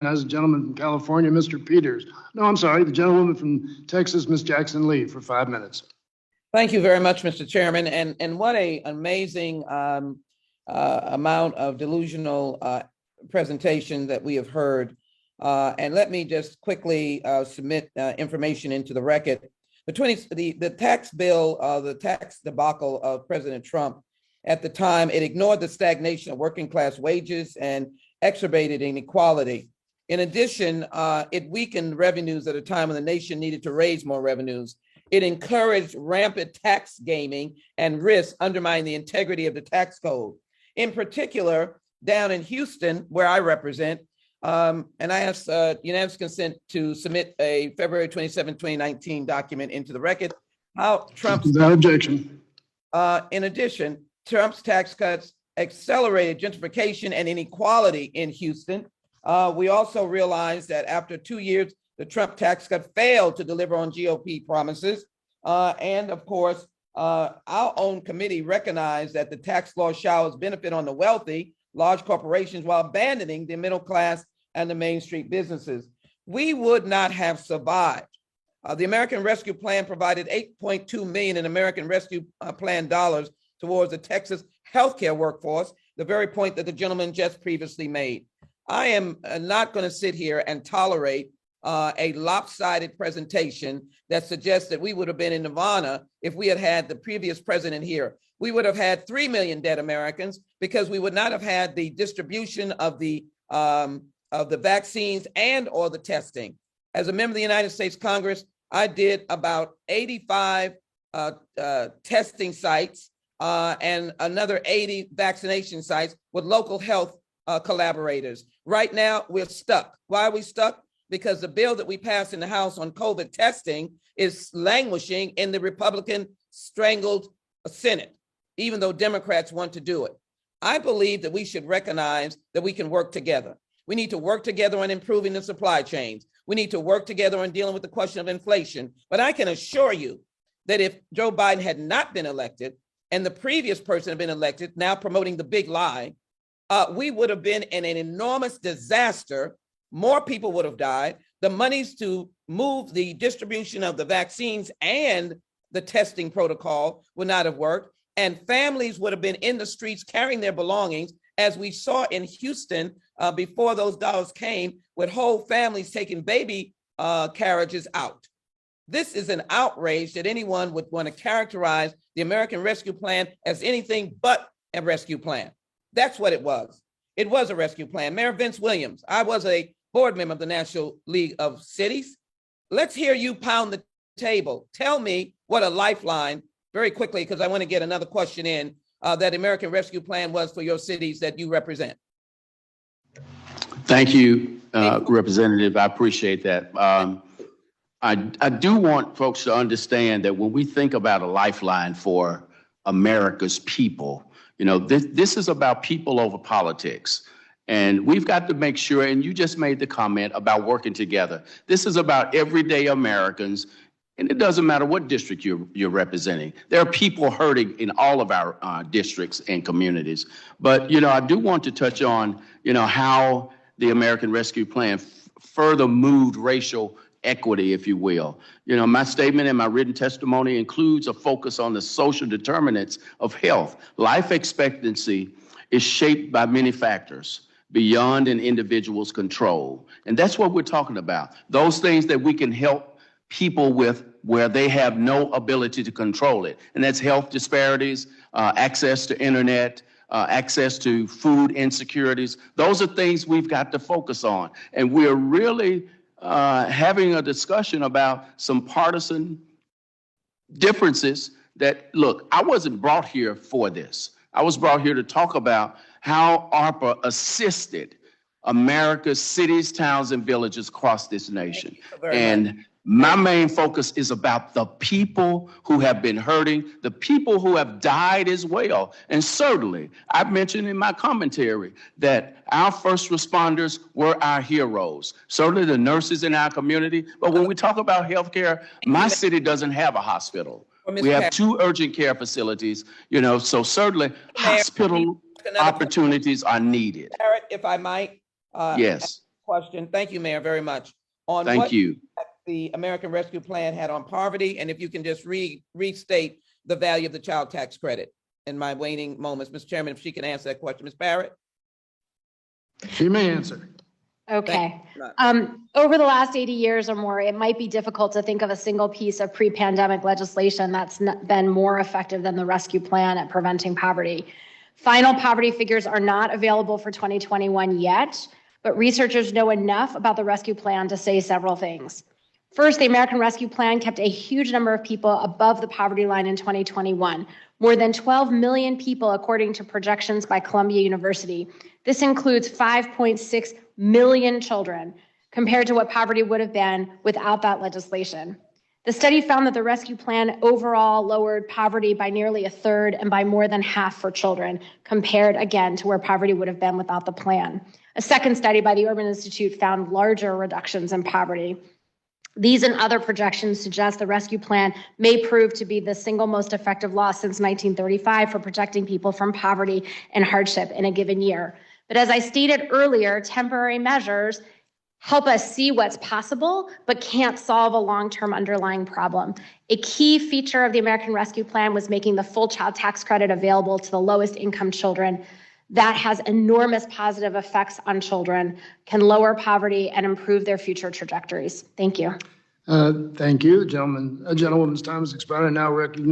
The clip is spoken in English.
As a gentleman from California, Mr. Peters. No, I'm sorry, the gentlewoman from Texas, Ms. Jackson Lee, for 5 minutes. Thank you very much, Mr. Chairman. And what a amazing amount of delusional presentation that we have heard. And let me just quickly submit information into the record. The tax bill, the tax debacle of President Trump at the time, it ignored the stagnation of working class wages and exacerbated inequality. In addition, it weakened revenues at a time when the nation needed to raise more revenues. It encouraged rampant tax gaming and risk, undermining the integrity of the tax code. In particular, down in Houston, where I represent, and I asked unanimous consent to submit a February 27, 2019 document into the record. How Trump's Without objection. In addition, Trump's tax cuts accelerated gentrification and inequality in Houston. We also realized that after 2 years, the Trump tax cut failed to deliver on GOP promises. And of course, our own committee recognized that the tax law showers benefit on the wealthy, large corporations, while abandoning the middle class and the Main Street businesses. We would not have survived. The American Rescue Plan provided $8.2 million in American Rescue Plan dollars towards the Texas healthcare workforce, the very point that the gentleman just previously made. I am not going to sit here and tolerate a lopsided presentation that suggests that we would have been in nirvana if we had had the previous president here. We would have had 3 million dead Americans because we would not have had the distribution of the vaccines and or the testing. As a member of the United States Congress, I did about 85 testing sites and another 80 vaccination sites with local health collaborators. Right now, we're stuck. Why are we stuck? Because the bill that we passed in the House on COVID testing is languishing in the Republican strangled Senate, even though Democrats want to do it. I believe that we should recognize that we can work together. We need to work together on improving the supply chains. We need to work together on dealing with the question of inflation. But I can assure you that if Joe Biden had not been elected and the previous person had been elected, now promoting the big lie, we would have been in an enormous disaster. More people would have died. The monies to move the distribution of the vaccines and the testing protocol would not have worked. And families would have been in the streets carrying their belongings, as we saw in Houston before those dollars came, with whole families taking baby carriages out. This is an outrage that anyone would want to characterize the American Rescue Plan as anything but a rescue plan. That's what it was. It was a rescue plan. Mayor Vince Williams, I was a board member of the National League of Cities. Let's hear you pound the table. Tell me what a lifeline, very quickly, because I want to get another question in, that American Rescue Plan was for your cities that you represent. Thank you, Representative. I appreciate that. I do want folks to understand that when we think about a lifeline for America's people, you know, this is about people over politics. And we've got to make sure, and you just made the comment about working together. This is about everyday Americans, and it doesn't matter what district you're representing. There are people hurting in all of our districts and communities. But, you know, I do want to touch on, you know, how the American Rescue Plan further moved racial equity, if you will. You know, my statement and my written testimony includes a focus on the social determinants of health. Life expectancy is shaped by many factors beyond an individual's control. And that's what we're talking about. Those things that we can help people with where they have no ability to control it. And that's health disparities, access to internet, access to food insecurities. Those are things we've got to focus on. And we're really having a discussion about some partisan differences that, look, I wasn't brought here for this. I was brought here to talk about how ARPA assisted America's cities, towns, and villages across this nation. And my main focus is about the people who have been hurting, the people who have died as well. And certainly, I've mentioned in my commentary that our first responders were our heroes, certainly the nurses in our community. But when we talk about healthcare, my city doesn't have a hospital. We have 2 urgent care facilities, you know, so certainly hospital opportunities are needed. If I might. Yes. question. Thank you, Mayor, very much. On Thank what you. the American Rescue Plan had on poverty, and if you can just restate the value of the child tax credit in my waning moments. Mr. Chairman, if she can answer that question. Ms. Barrett? She may answer. Okay. Over the last 80 years or more, it might be difficult to think of a single piece of pre-pandemic legislation that's been more effective than the rescue plan at preventing poverty. Final poverty figures are not available for 2021 yet, but researchers know enough about the rescue plan to say several things. First, the American Rescue Plan kept a huge number of people above the poverty line in 2021, more than 12 million people, according to projections by Columbia University. This includes 5.6 million children, compared to what poverty would have been without that legislation. The study found that the rescue plan overall lowered poverty by nearly a third and by more than half for children, compared again to where poverty would have been without the plan. A second study by the Urban Institute found larger reductions in poverty. These and other projections suggest the rescue plan may prove to be the single most effective law since 1935 for protecting people from poverty and hardship in a given year. But as I stated earlier, temporary measures help us see what's possible, but can't solve a long-term underlying problem. A key feature of the American Rescue Plan was making the full child tax credit available to the lowest income children. That has enormous positive effects on children, can lower poverty and improve their future trajectories. Thank you. Thank you. The gentlewoman's time has expired. I now recognize